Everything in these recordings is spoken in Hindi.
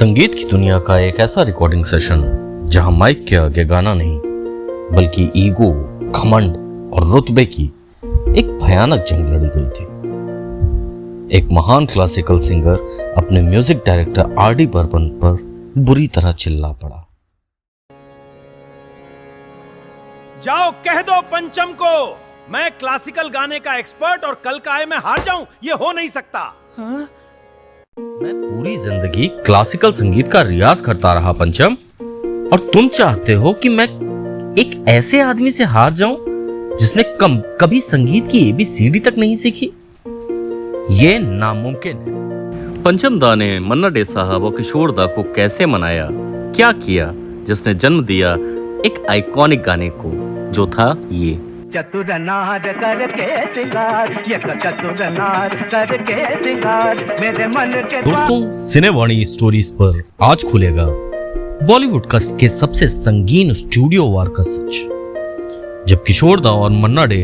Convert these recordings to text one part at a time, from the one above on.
संगीत की दुनिया का एक ऐसा रिकॉर्डिंग सेशन जहां माइक के आगे गाना नहीं बल्कि ईगो, घमंड और रुतबे की एक भयानक जंग लड़ी गई थी। एक महान क्लासिकल सिंगर अपने म्यूजिक डायरेक्टर आर.डी. बर्मन पर बुरी तरह चिल्ला पड़ा। जाओ कह दो पंचम को मैं क्लासिकल गाने का एक्सपर्ट और कल का आए मैं हार जाऊं, ये हो नहीं सकता। हाँ? मैं पूरी जिंदगी क्लासिकल संगीत का रियाज करता रहा पंचम, और तुम चाहते हो कि मैं एक ऐसे आदमी से हार जाऊं जिसने कभी संगीत की एबीसीडी तक नहीं सीखी? ये नामुमकिन है। पंचम दा ने मन्ना डे साहब और किशोर दा को कैसे मनाया, क्या किया जिसने जन्म दिया एक आइकॉनिक गाने को जो था ये। चतुर नार करके सिंगार, ये चतुर नार करके सिंगार मेरे मन के। दोस्तों, सिनेवाणी स्टोरीज पर आज खुलेगा बॉलीवुड के सबसे संगीन स्टूडियो वार का सच, जब किशोर दा और मन्ना डे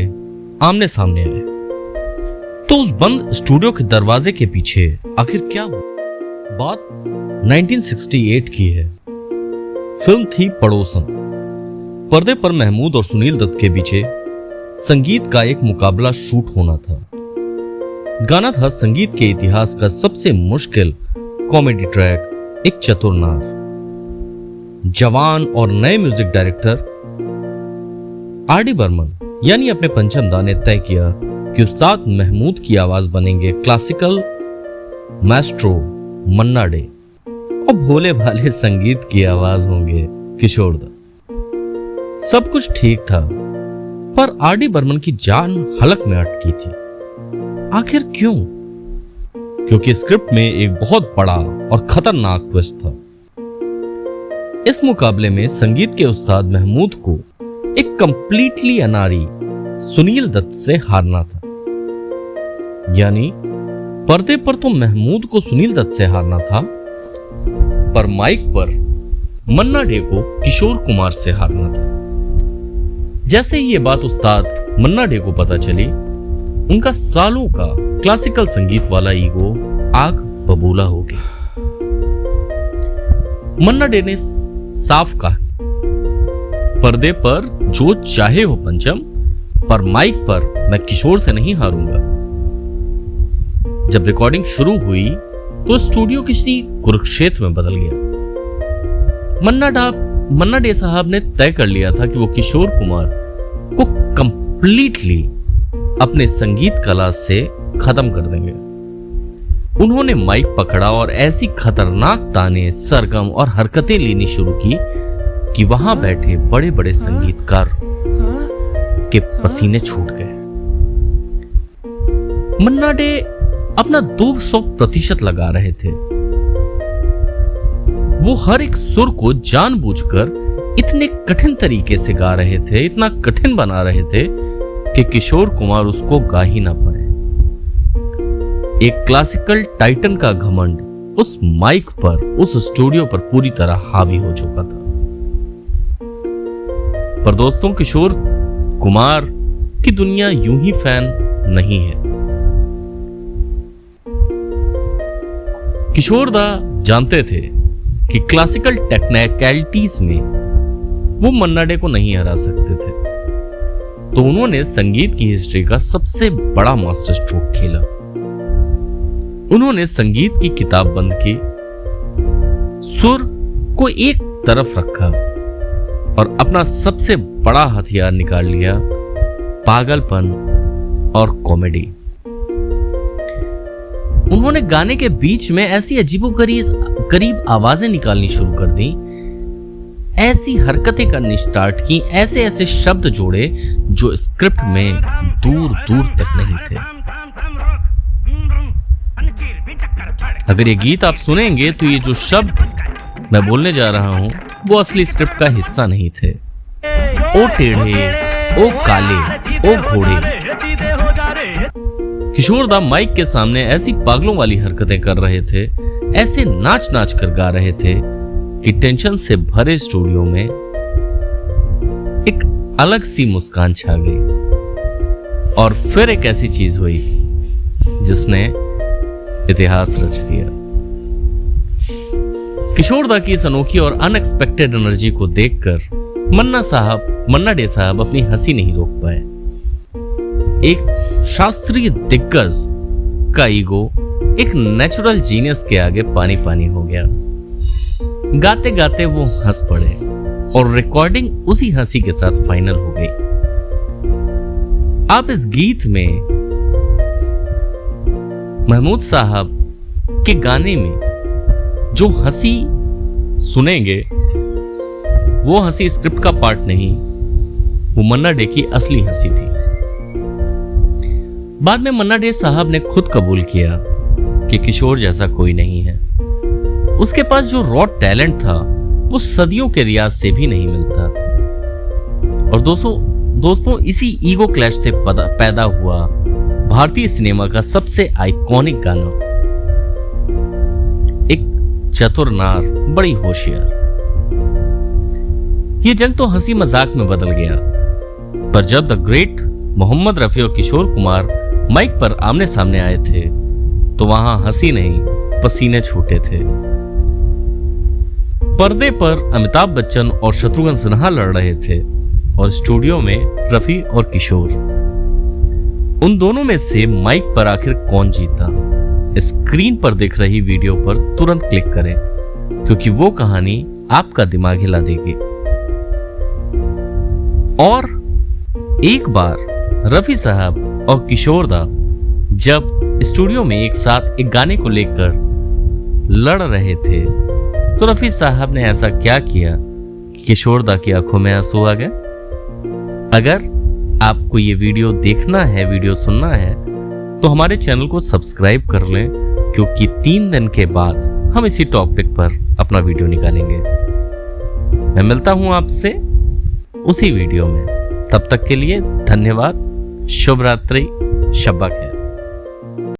आमने सामने आए तो उस बंद स्टूडियो के दरवाजे के पीछे आखिर क्या हुआ। बात 1968 की है। फिल्म थी पड़ोसन। पर्दे पर महमूद और सुनील दत्त के पीछे संगीत का एक मुकाबला शूट होना था। गाना था संगीत के इतिहास का सबसे मुश्किल कॉमेडी ट्रैक, एक चतुर नार। जवान और नए म्यूजिक डायरेक्टर आर.डी. बर्मन यानी अपने पंचम दा ने तय किया कि उस्ताद महमूद की आवाज बनेंगे क्लासिकल मैस्ट्रो मन्ना डे और भोले भाले संगीत की आवाज होंगे किशोर दा। सब कुछ ठीक था, पर आर.डी. बर्मन की जान हलक में अटकी थी। आखिर क्यों? क्योंकि स्क्रिप्ट में एक बहुत बड़ा और खतरनाक ट्विस्ट था। इस मुकाबले में संगीत के उस्ताद महमूद को एक कंप्लीटली अनारी सुनील दत्त से हारना था। यानी पर्दे पर तो महमूद को सुनील दत्त से हारना था, पर माइक पर मन्ना डे को किशोर कुमार से हारना था। जैसे ही ये बात उस्ताद मन्ना डे को पता चली, उनका सालों का क्लासिकल संगीत वाला ईगो आग बबूला हो गया। मन्ना डे ने साफ कहा, पर्दे पर जो चाहे हो पंचम, पर माइक पर मैं किशोर से नहीं हारूंगा। जब रिकॉर्डिंग शुरू हुई तो स्टूडियो किसी कुरुक्षेत्र में बदल गया। मन्ना डे साहब ने तय कर लिया था कि वो किशोर कुमार को कंप्लीटली अपने संगीत कला से खत्म कर देंगे। उन्होंने माइक पकड़ा और ऐसी खतरनाक ताने, सरगम और हरकतें लेनी शुरू की कि वहां बैठे बड़े बड़े संगीतकार के पसीने छूट गए। मन्ना डे अपना 200% लगा रहे थे। वो हर एक सुर को जानबूझकर इतने कठिन तरीके से गा रहे थे, इतना कठिन बना रहे थे कि किशोर कुमार उसको गा ही ना पाए। एक क्लासिकल टाइटन का घमंड उस माइक पर, उस स्टूडियो पर पूरी तरह हावी हो चुका था। पर दोस्तों, किशोर कुमार की दुनिया यूं ही फैन नहीं है। किशोर दा जानते थे कि क्लासिकल टेक्निकलिटीज में वो मन्ना डे को नहीं हरा सकते थे, तो उन्होंने संगीत की हिस्ट्री का सबसे बड़ा मास्टर स्ट्रोक खेला। उन्होंने संगीत की किताब बंद की, सुर को एक तरफ रखा और अपना सबसे बड़ा हथियार निकाल लिया, पागलपन और कॉमेडी। उन्होंने गाने के बीच में ऐसी अजीबोगरीब आवाजें निकालनी शुरू कर दी, ऐसी हरकतें करनी स्टार्ट की, ऐसे ऐसे शब्द जोड़े जो स्क्रिप्ट में दूर दूर तक नहीं थे। अगर ये गीत आप सुनेंगे तो ये जो शब्द मैं बोलने जा रहा हूं वो असली स्क्रिप्ट का हिस्सा नहीं थे। ओ टेढ़े, ओ काले, ओ घोड़े। किशोर दा माइक के सामने ऐसी पागलों वाली हरकतें कर रहे थे, ऐसे नाच नाच कर गा रहे थे कि टेंशन से भरे स्टूडियो में एक अलग सी मुस्कान छा गई। और फिर एक ऐसी चीज हुई जिसने इतिहास रच दिया। किशोरदा की इस अनोखी और अनएक्सपेक्टेड एनर्जी को देखकर मन्ना डे साहब अपनी हंसी नहीं रोक पाए। एक शास्त्रीय दिग्गज का ईगो एक नेचुरल जीनियस के आगे पानी पानी हो गया। गाते गाते वो हंस पड़े और रिकॉर्डिंग उसी हंसी के साथ फाइनल हो गई। आप इस गीत में महमूद साहब के गाने में जो हंसी सुनेंगे वो हंसी स्क्रिप्ट का पार्ट नहीं, वो मन्ना डे की असली हंसी थी। बाद में मन्ना डे साहब ने खुद कबूल किया कि किशोर जैसा कोई नहीं है। उसके पास जो रॉ टैलेंट था वो सदियों के रियाज से भी नहीं मिलता। और दोस्तों इसी ईगो क्लैश से पैदा हुआ भारतीय सिनेमा का सबसे आइकॉनिक गाना, एक चतुर नार बड़ी होशियार। ये जंग तो हंसी मजाक में बदल गया, पर जब द ग्रेट मोहम्मद रफी और किशोर कुमार माइक पर आमने सामने आए थे तो वहां हंसी नहीं पसीने छूटे थे। पर्दे पर अमिताभ बच्चन और शत्रुघ्न सिन्हा लड़ रहे थे और स्टूडियो में रफी और किशोर। उन दोनों में से माइक पर आखिर कौन जीता? स्क्रीन पर दिख रही वीडियो पर तुरंत क्लिक करें, क्योंकि वो कहानी आपका दिमाग हिला देगी। और एक बार रफी साहब और किशोरदा जब स्टूडियो में एक साथ एक गाने को लेकर लड़ रहे थे तो रफी साहब ने ऐसा क्या किया कि किशोरदा की आंखों में आंसू आ गए। अगर आपको ये वीडियो देखना है, वीडियो सुनना है, तो हमारे चैनल को सब्सक्राइब कर लें, क्योंकि 3 दिन के बाद हम इसी टॉपिक पर अपना वीडियो निकालेंगे। मैं मिलता हूं आपसे उसी वीडियो में। तब तक के लिए धन्यवाद। शुभ रात्रि, शब्बा खैर।